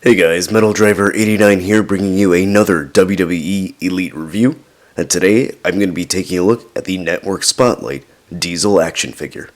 Hey guys, Metal Driver 89 here, bringing you another WWE Elite review, and today I'm going to be taking a look at the Network Spotlight Diesel action figure.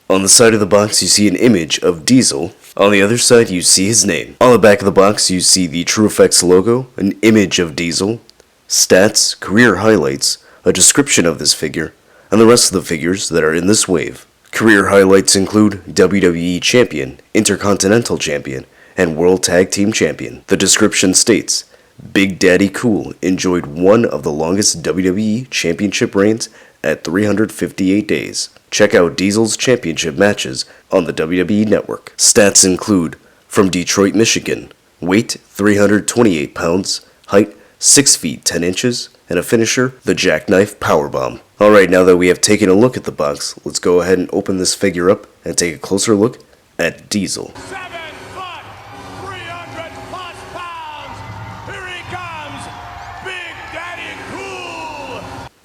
On the side of the box you see an image of Diesel, on the other side you see his name. On the back of the box you see the TrueFX logo, an image of Diesel, stats, career highlights, a description of this figure, and the rest of the figures that are in this wave. Career highlights include WWE Champion, Intercontinental Champion, and World Tag Team Champion. The description states, Big Daddy Cool enjoyed one of the longest WWE Championship reigns at 358 days. Check out Diesel's championship matches on the WWE Network. Stats include, from Detroit, Michigan, weight 328 pounds, height 6 feet 10 inches, and a finisher, the Jackknife Powerbomb. Alright, now that we have taken a look at the box, let's go ahead and open this figure up and take a closer look at Diesel.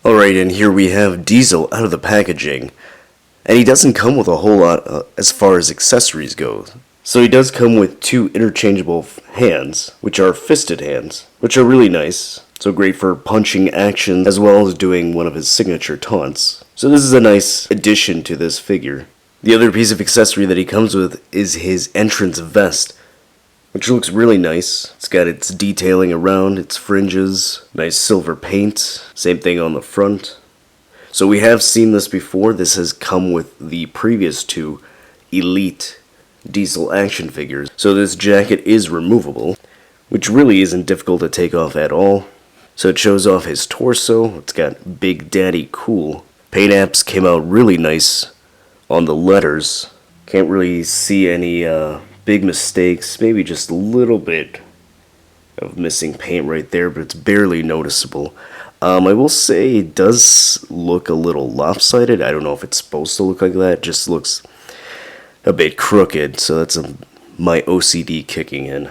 Alright, and here we have Diesel out of the packaging. And he doesn't come with a whole lot as far as accessories go. So he does come with two interchangeable hands, which are fisted hands, which are really nice. So great for punching action as well as doing one of his signature taunts. So this is a nice addition to this figure. The other piece of accessory that he comes with is his entrance vest, which looks really nice. It's got its detailing around, its fringes, nice silver paint, same thing on the front. So we have seen this before. This has come with the previous two Elite Diesel action figures. So this jacket is removable, which really isn't difficult to take off at all. So it shows off his torso. It's got Big Daddy Cool. Paint apps came out really nice on the letters. Can't really see any big mistakes, maybe just a little bit of missing paint right there, but it's barely noticeable. I will say it does look a little lopsided. I don't know if it's supposed to look like that. It just looks a bit crooked, so that's my OCD kicking in.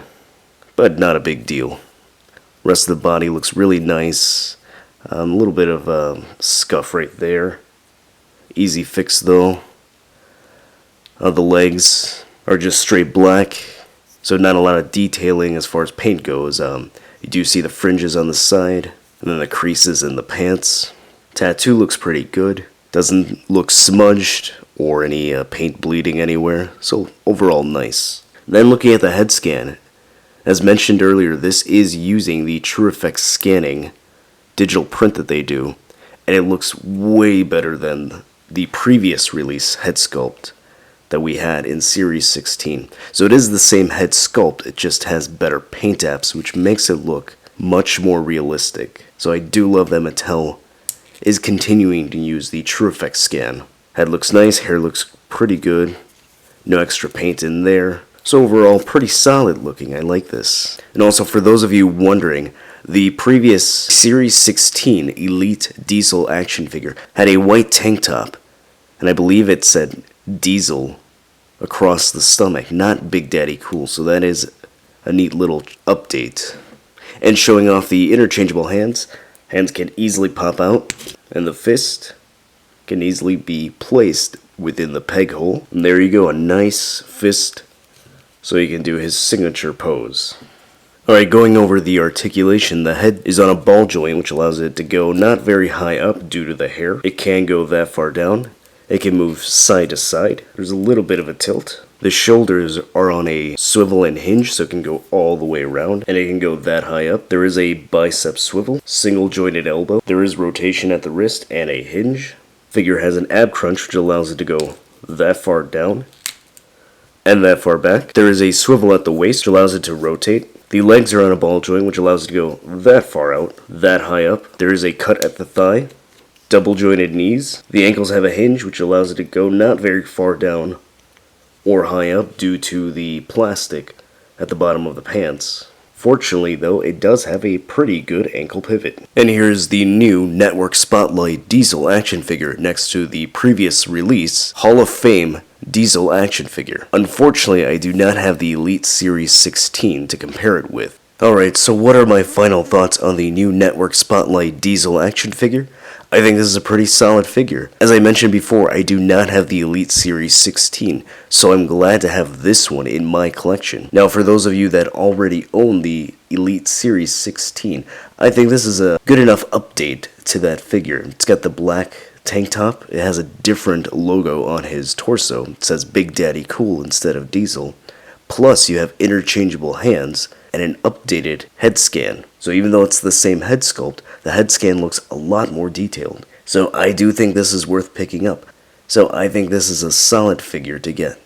But not a big deal. Rest of the body looks really nice. A little bit of scuff right there. Easy fix though. The legs are just straight black, so not a lot of detailing as far as paint goes. You do see the fringes on the side, and then the creases in the pants. Tattoo looks pretty good. Doesn't look smudged or any paint bleeding anywhere, so overall nice. Then looking at the head scan, as mentioned earlier, this is using the TrueFX scanning digital print that they do, and it looks way better than the previous release head sculpt that we had in Series 16. So it is the same head sculpt, it just has better paint apps, which makes it look much more realistic. So I do love that Mattel is continuing to use the TrueFX scan. Head looks nice, hair looks pretty good, no extra paint in there. So overall, pretty solid looking, I like this. And also for those of you wondering, the previous Series 16 Elite Diesel action figure had a white tank top, and I believe it said Diesel across the stomach, not Big Daddy Cool, so that is a neat little update. And showing off the interchangeable hands, hands can easily pop out, and the fist can easily be placed within the peg hole. And there you go, a nice fist, so he can do his signature pose. Alright, going over the articulation, the head is on a ball joint, which allows it to go not very high up due to the hair. It can go that far down. It can move side to side. There's a little bit of a tilt. The shoulders are on a swivel and hinge, so it can go all the way around, and it can go that high up. There is a bicep swivel, single jointed elbow. There is rotation at the wrist and a hinge. Figure has an ab crunch, which allows it to go that far down and that far back. There is a swivel at the waist, which allows it to rotate. The legs are on a ball joint, which allows it to go that far out, that high up. There is a cut at the thigh. Double jointed knees. The ankles have a hinge, which allows it to go not very far down or high up due to the plastic at the bottom of the pants. Fortunately though, it does have a pretty good ankle pivot. And here's the new Network Spotlight Diesel action figure next to the previous release Hall of Fame Diesel action figure. Unfortunately, I do not have the Elite Series 16 to compare it with. Alright, so what are my final thoughts on the new Network Spotlight Diesel action figure? I think this is a pretty solid figure. As I mentioned before, I do not have the Elite Series 16, so I'm glad to have this one in my collection. Now, for those of you that already own the Elite Series 16, I think this is a good enough update to that figure. It's got the black tank top. It has a different logo on his torso. It says Big Daddy Cool instead of Diesel. Plus, you have interchangeable hands and an updated head scan. So even though it's the same head sculpt, the head scan looks a lot more detailed. So I do think this is worth picking up. So I think this is a solid figure to get.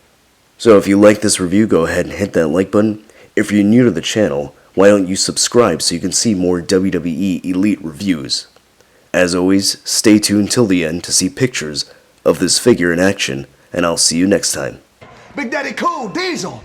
So if you like this review, go ahead and hit that like button. If you're new to the channel, why don't you subscribe so you can see more WWE Elite reviews. As always, stay tuned till the end to see pictures of this figure in action, and I'll see you next time. Big Daddy Cool, Diesel.